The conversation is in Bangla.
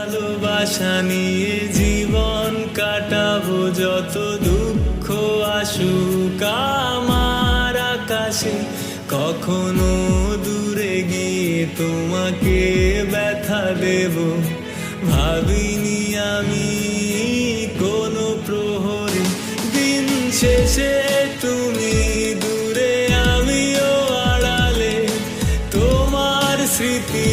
ভালোবাসা নিয়ে জীবন কাটাবো, যত দুঃখ আসুক আমার আকাশে। কখনো দূরে গিয়ে তোমাকে ব্যথা দেব, ভাবিনি আমি কোনো প্রহরে। দিন শেষে তুমি দূরে, আমিও আড়ালে, তোমার স্মৃতি